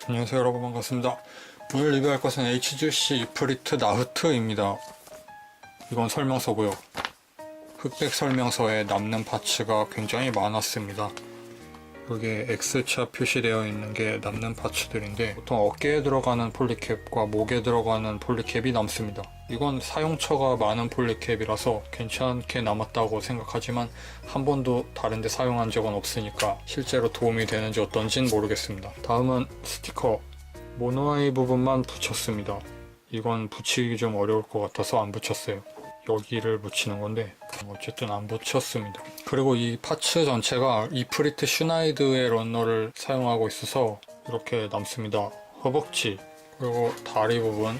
안녕하세요 여러분, 반갑습니다. 오늘 리뷰할 것은 HGC 이프리트 나흐트입니다. 이건 설명서고요. 흑백 설명서에 남는 파츠가 굉장히 많았습니다. 여기에 X자 표시되어 있는 게 남는 파츠들인데, 보통 어깨에 들어가는 폴리캡과 목에 들어가는 폴리캡이 남습니다. 이건 사용처가 많은 폴리캡이라서 괜찮게 남았다고 생각하지만 한 번도 다른데 사용한 적은 없으니까 실제로 도움이 되는지 어떤진 모르겠습니다. 다음은 스티커. 모노아이 부분만 붙였습니다. 이건 붙이기 좀 어려울 것 같아서 안 붙였어요. 여기를 붙이는 건데 어쨌든 안 붙였습니다. 그리고 이 파츠 전체가 이프리트 슈나이드의 런너를 사용하고 있어서 이렇게 남습니다. 허벅지, 그리고 다리 부분.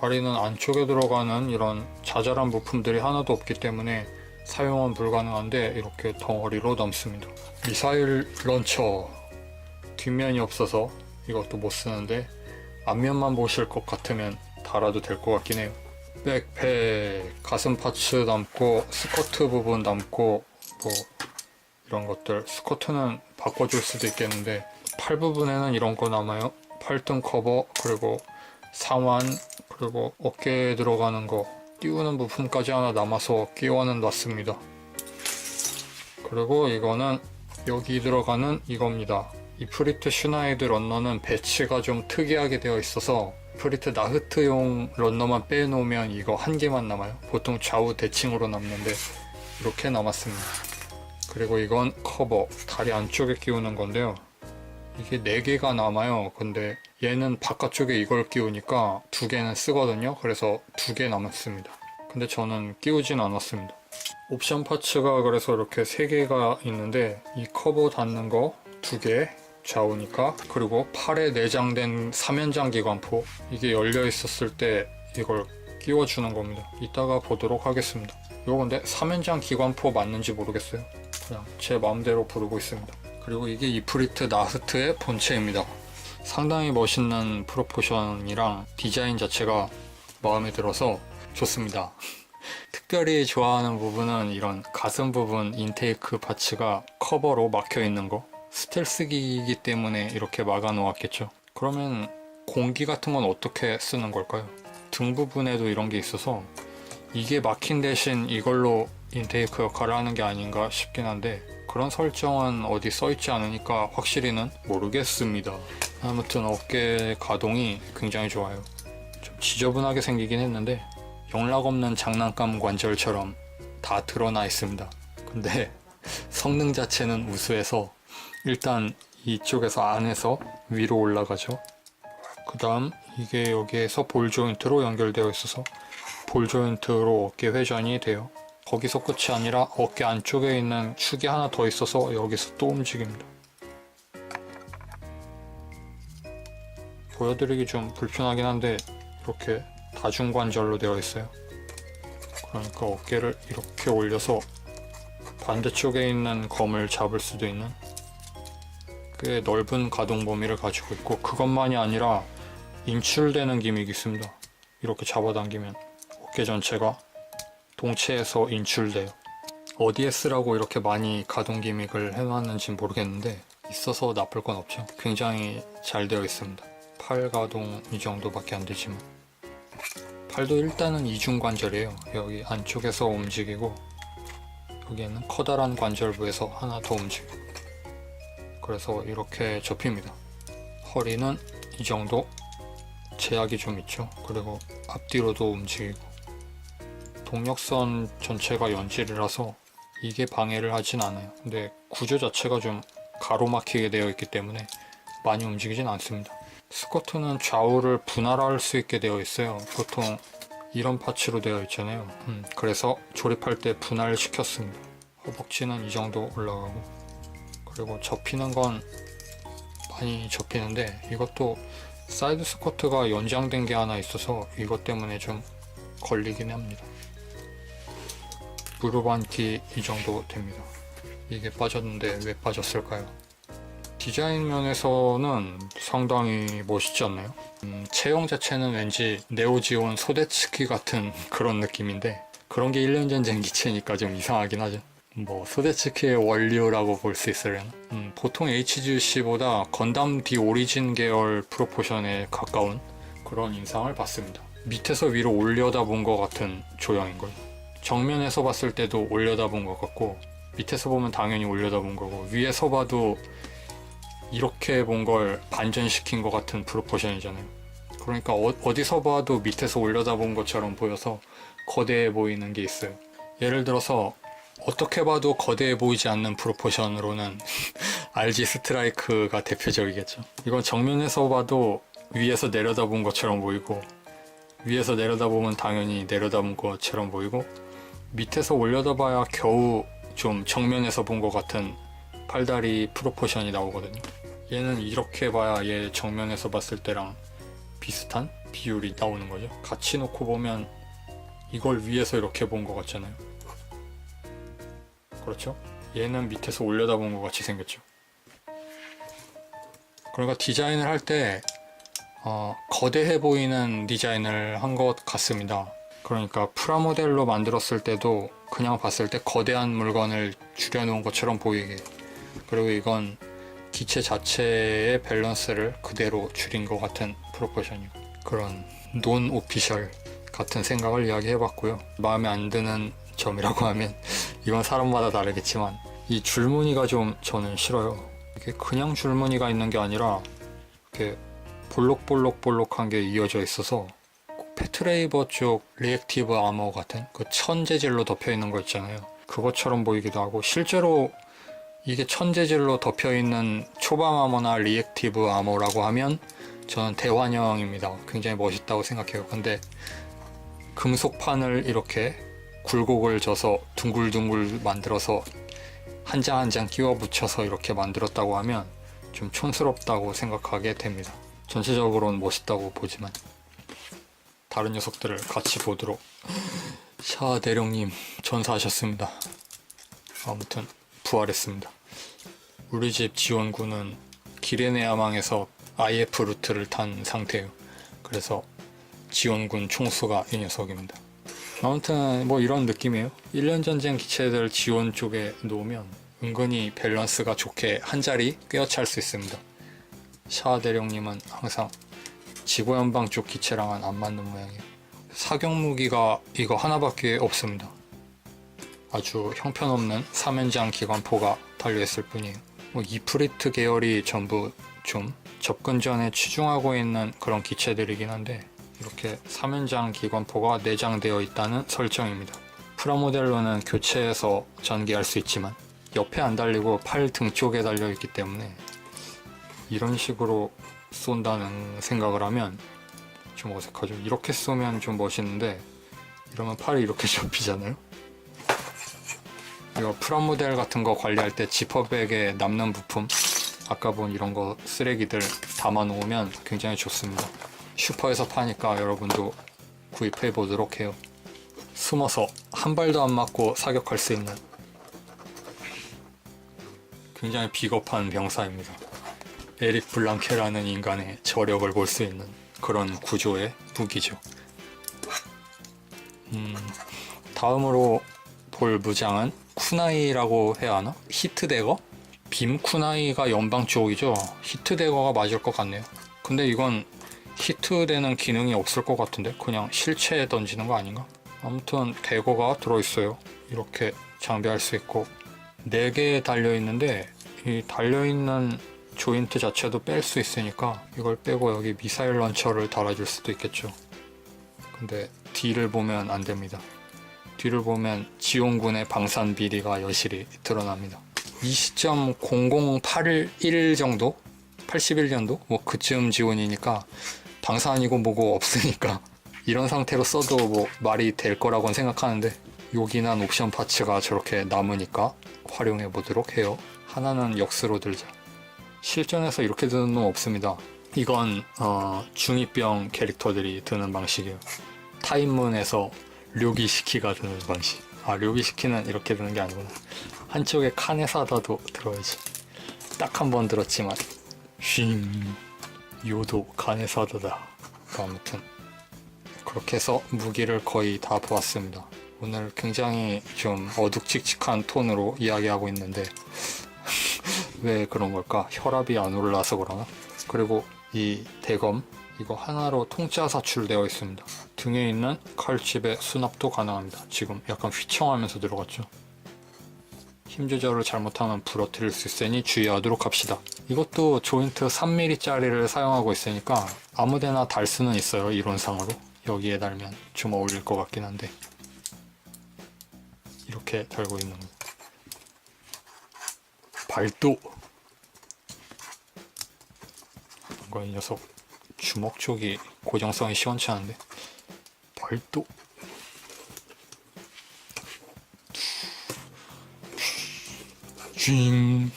다리는 안쪽에 들어가는 이런 자잘한 부품들이 하나도 없기 때문에 사용은 불가능한데 이렇게 덩어리로 남습니다. 미사일 런처. 뒷면이 없어서 이것도 못 쓰는데 앞면만 보실 것 같으면 달아도 될 것 같긴 해요. 백팩, 가슴 파츠 남고 스커트 부분 남고 뭐 이런 것들. 스커트는 바꿔줄 수도 있겠는데 팔 부분에는 이런 거 남아요. 팔등 커버, 그리고 상완, 그리고 어깨에 들어가는 거 띄우는 부품까지 하나 남아서 끼워는 놨습니다. 그리고 이거는 여기 들어가는 이겁니다. 이프리트 슈나이드 런너는 배치가 좀 특이하게 되어 있어서 이프리트 나흐트용 런너만 빼놓으면 이거 한 개만 남아요. 보통 좌우 대칭으로 남는데 이렇게 남았습니다. 그리고 이건 커버, 다리 안쪽에 끼우는 건데요. 이게 4개가 남아요. 근데 얘는 바깥쪽에 이걸 끼우니까 2개는 쓰거든요. 그래서 2개 남았습니다. 근데 저는 끼우진 않았습니다. 옵션 파츠가 그래서 이렇게 3개가 있는데 이 커버 닿는 거 2개, 좌우니까. 그리고 팔에 내장된 3연장 기관포, 이게 열려 있었을 때 이걸 끼워주는 겁니다. 이따가 보도록 하겠습니다. 이거 근데 3연장 기관포 맞는지 모르겠어요. 그냥 제 마음대로 부르고 있습니다. 그리고 이게 이프리트 나흐트의 본체입니다. 상당히 멋있는 프로포션이랑 디자인 자체가 마음에 들어서 좋습니다. 특별히 좋아하는 부분은 이런 가슴 부분 인테이크 파츠가 커버로 막혀 있는 거. 스텔스기이기 때문에 이렇게 막아 놓았겠죠. 그러면 공기 같은 건 어떻게 쓰는 걸까요? 등 부분에도 이런 게 있어서 이게 막힌 대신 이걸로 인테이크 역할을 하는 게 아닌가 싶긴 한데, 그런 설정은 어디 써있지 않으니까 확실히는 모르겠습니다. 아무튼 어깨 가동이 굉장히 좋아요. 좀 지저분하게 생기긴 했는데 영락없는 장난감 관절처럼 다 드러나 있습니다. 근데 성능 자체는 우수해서 일단 이쪽에서 안에서 위로 올라가죠. 그 다음 이게 여기에서 볼 조인트로 연결되어 있어서 볼 조인트로 어깨 회전이 돼요. 거기서 끝이 아니라 어깨 안쪽에 있는 축이 하나 더 있어서 여기서 또 움직입니다. 보여드리기 좀 불편하긴 한데 이렇게 다중관절로 되어 있어요. 그러니까 어깨를 이렇게 올려서 반대쪽에 있는 검을 잡을 수도 있는 꽤 넓은 가동 범위를 가지고 있고, 그것만이 아니라 인출되는 기믹이 있습니다. 이렇게 잡아당기면 어깨 전체가 동체에서 인출돼요. 어디에 쓰라고 이렇게 많이 가동 기믹을 해놨는지 모르겠는데 있어서 나쁠 건 없죠. 굉장히 잘 되어 있습니다. 팔 가동 이 정도밖에 안 되지만 팔도 일단은 이중 관절이에요. 여기 안쪽에서 움직이고 여기에는 커다란 관절부에서 하나 더 움직이고, 그래서 이렇게 접힙니다. 허리는 이 정도 제약이 좀 있죠. 그리고 앞뒤로도 움직이고, 동력선 전체가 연질이라서 이게 방해를 하진 않아요. 근데 구조 자체가 좀 가로막히게 되어 있기 때문에 많이 움직이진 않습니다. 스커트는 좌우를 분할할 수 있게 되어 있어요. 보통 이런 파츠로 되어 있잖아요. 그래서 조립할 때 분할시켰습니다. 허벅지는 이 정도 올라가고, 그리고 접히는 건 많이 접히는데 이것도 사이드 스커트가 연장된 게 하나 있어서 이것 때문에 좀 걸리긴 합니다. 무릎 안기 이 정도 됩니다. 이게 빠졌는데 왜 빠졌을까요? 디자인 면에서는 상당히 멋있지 않나요? 체형 자체는 왠지 네오지온 소데츠키 같은 그런 느낌인데, 그런 게 1년 전 기체니까 좀 이상하긴 하죠. 뭐 소데츠키의 원류라고 볼 수 있으려나? 보통 HGC보다 건담 디 오리진 계열 프로포션에 가까운 그런 인상을 받습니다. 밑에서 위로 올려다본 것 같은 조형인걸. 정면에서 봤을 때도 올려다본 것 같고, 밑에서 보면 당연히 올려다본 거고, 위에서 봐도 이렇게 본 걸 반전시킨 것 같은 프로포션이잖아요. 그러니까 어디서 봐도 밑에서 올려다본 것처럼 보여서 거대해 보이는 게 있어요. 예를 들어서 어떻게 봐도 거대해 보이지 않는 프로포션으로는 RG 스트라이크가 대표적이겠죠. 이건 정면에서 봐도 위에서 내려다본 것처럼 보이고, 위에서 내려다보면 당연히 내려다본 것처럼 보이고, 밑에서 올려다봐야 겨우 좀 정면에서 본 것 같은 팔다리 프로포션이 나오거든요. 얘는 이렇게 봐야 얘 정면에서 봤을 때랑 비슷한 비율이 나오는 거죠. 같이 놓고 보면 이걸 위에서 이렇게 본 것 같잖아요. 그렇죠? 얘는 밑에서 올려다본 것 같이 생겼죠. 그러니까 디자인을 할 때 거대해 보이는 디자인을 한 것 같습니다. 그러니까 프라모델로 만들었을 때도 그냥 봤을 때 거대한 물건을 줄여놓은 것처럼 보이게, 그리고 이건 기체 자체의 밸런스를 그대로 줄인 것 같은 프로포션이고, 그런 논 오피셜 같은 생각을 이야기해봤고요. 마음에 안 드는 점이라고 하면 이건 사람마다 다르겠지만 이 줄무늬가 좀 저는 싫어요. 이게 그냥 줄무늬가 있는 게 아니라 이렇게 볼록볼록볼록한 게 이어져 있어서 패트레이버 쪽 리액티브 아머 같은 그 천 재질로 덮여 있는 거 있잖아요. 그것처럼 보이기도 하고, 실제로 이게 천 재질로 덮여 있는 초반 아머나 리액티브 아머라고 하면 저는 대환영입니다. 굉장히 멋있다고 생각해요. 근데 금속판을 이렇게 굴곡을 져서 둥글둥글 만들어서 한 장 한 장 끼워 붙여서 이렇게 만들었다고 하면 좀 촌스럽다고 생각하게 됩니다. 전체적으로는 멋있다고 보지만 다른 녀석들을 같이 보도록. 샤 대령님 전사하셨습니다. 아무튼 부활했습니다. 우리 집 지원군은 기레네아망에서 IF 루트를 탄 상태예요. 그래서 지원군 총수가 이 녀석입니다. 아무튼 뭐 이런 느낌이에요. 1년 전쟁 기체들 지원 쪽에 놓으면 은근히 밸런스가 좋게 한 자리 꿰어찰 수 있습니다. 샤 대령님은 항상 지구연방 쪽 기체랑은 안 맞는 모양이에요. 사격 무기가 이거 하나밖에 없습니다. 아주 형편없는 3연장 기관포가 달려있을 뿐이에요. 뭐 이프리트 계열이 전부 좀 접근전에 치중하고 있는 그런 기체들이긴 한데, 이렇게 3연장 기관포가 내장되어 있다는 설정입니다. 프라모델로는 교체해서 전개할 수 있지만 옆에 안 달리고 팔 등 쪽에 달려있기 때문에 이런 식으로 쏜다는 생각을 하면 좀 어색하죠. 이렇게 쏘면 좀 멋있는데 이러면 팔이 이렇게 접히잖아요. 이거 프라모델 같은 거 관리할 때 지퍼백에 남는 부품, 아까 본 이런 거 쓰레기들 담아 놓으면 굉장히 좋습니다. 슈퍼에서 파니까 여러분도 구입해 보도록 해요. 숨어서 한 발도 안 맞고 사격할 수 있는 굉장히 비겁한 병사입니다. 에릭 블랑케라는 인간의 저력을 볼 수 있는 그런 구조의 무기죠. 다음으로 볼 무장은 쿠나이라고 해야 하나? 히트대거? 빔 쿠나이가 연방 쪽이죠. 히트대거가 맞을 것 같네요. 근데 이건 히트되는 기능이 없을 것 같은데 그냥 실체에 던지는 거 아닌가? 아무튼 대거가 들어있어요. 이렇게 장비할 수 있고 4개 달려있는데 이 달려있는 조인트 자체도 뺄 수 있으니까 이걸 빼고 여기 미사일 런처를 달아줄 수도 있겠죠. 근데 뒤를 보면 안 됩니다. 뒤를 보면 지원군의 방산 비리가 여실히 드러납니다. 20.0081 정도? 81년도? 뭐 그쯤 지원이니까 방산이고 뭐고 없으니까 이런 상태로 써도 뭐 말이 될 거라고는 생각하는데 요긴한 옵션 파츠가 저렇게 남으니까 활용해 보도록 해요. 하나는 역스로 들자. 실전에서 이렇게 드는 놈 없습니다. 이건 중2병 캐릭터들이 드는 방식이에요. 타임문에서 료기시키가 드는 방식. 아, 료기시키는 이렇게 드는 게 아니구나. 한쪽에 카네사다도 들어야지. 딱 한 번 들었지만 쉥 요도 카네사다다. 아무튼 그렇게 해서 무기를 거의 다 보았습니다. 오늘 굉장히 좀 어둑칙칙한 톤으로 이야기하고 있는데 왜 그런 걸까? 혈압이 안 올라서 그러나? 그리고 이 대검 이거 하나로 통짜 사출되어 있습니다. 등에 있는 칼집의 수납도 가능합니다. 지금 약간 휘청하면서 들어갔죠. 힘 조절을 잘못하면 부러뜨릴 수 있으니 주의하도록 합시다. 이것도 조인트 3mm짜리를 사용하고 있으니까 아무데나 달 수는 있어요. 이론상으로 여기에 달면 좀 어울릴 것 같긴 한데 이렇게 달고 있는 거. 발도 뭔가 이 녀석 주먹 쪽이 고정성이 시원치 않은데 발도 쥐잉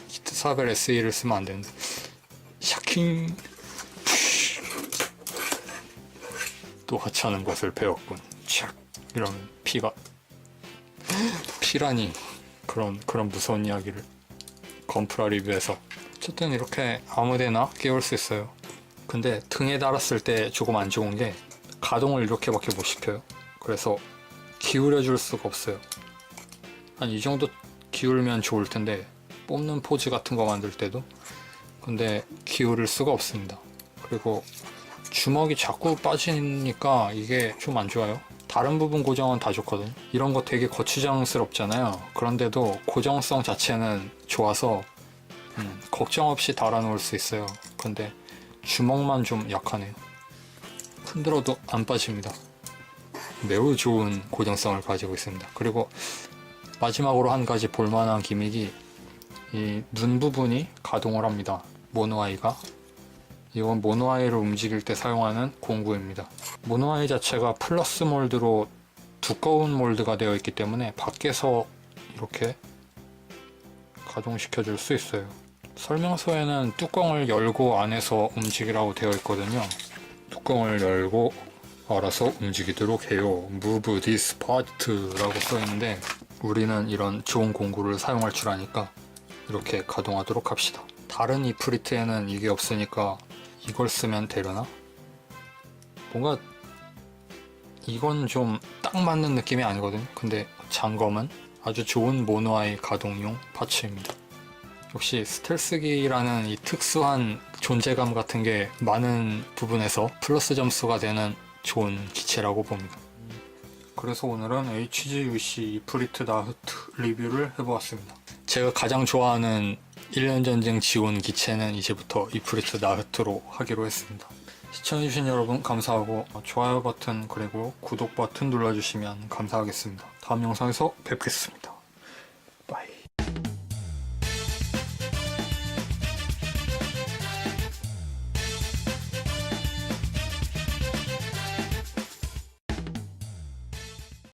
히트사벨 SE를 쓰면 안 되는데 샤킹 또 하찮은 것을 배웠군. 촥 이러면 피라니 그런 무서운 이야기를 건프라 리뷰에서 어쨌든 이렇게 아무데나 끼울 수 있어요. 근데 등에 달았을 때 조금 안 좋은 게 가동을 이렇게밖에 못 시켜요. 그래서 기울여 줄 수가 없어요. 한 이 정도 기울면 좋을 텐데 뽑는 포즈 같은 거 만들 때도 근데 기울일 수가 없습니다. 그리고 주먹이 자꾸 빠지니까 이게 좀 안 좋아요. 다른 부분 고정은 다 좋거든. 이런 거 되게 거추장스럽잖아요. 그런데도 고정성 자체는 좋아서 걱정 없이 달아놓을 수 있어요. 근데 주먹만 좀 약하네요. 흔들어도 안 빠집니다. 매우 좋은 고정성을 가지고 있습니다. 그리고 마지막으로 한 가지 볼만한 기믹이 이 눈 부분이 가동을 합니다. 모노아이가. 이건 모노아이를 움직일 때 사용하는 공구입니다. 모노아이 자체가 플러스 몰드로 두꺼운 몰드가 되어 있기 때문에 밖에서 이렇게 가동시켜 줄 수 있어요. 설명서에는 뚜껑을 열고 안에서 움직이라고 되어 있거든요. 뚜껑을 열고 알아서 움직이도록 해요. Move this part 라고 써 있는데 우리는 이런 좋은 공구를 사용할 줄 아니까 이렇게 가동하도록 합시다. 다른 이프리트에는 이게 없으니까 이걸 쓰면 되려나? 뭔가 이건 좀 딱 맞는 느낌이 아니거든요. 근데 장검은 아주 좋은 모노아이 가동용 파츠입니다. 역시 스텔스기라는 이 특수한 존재감 같은 게 많은 부분에서 플러스 점수가 되는 좋은 기체라고 봅니다. 그래서 오늘은 HGUC 이프리트 나흐트 리뷰를 해보았습니다. 제가 가장 좋아하는 1년 전쟁 지원 기체는 이제부터 이프리트 나흐트로 하기로 했습니다. 시청해주신 여러분 감사하고 좋아요 버튼 그리고 구독 버튼 눌러주시면 감사하겠습니다. 다음 영상에서 뵙겠습니다.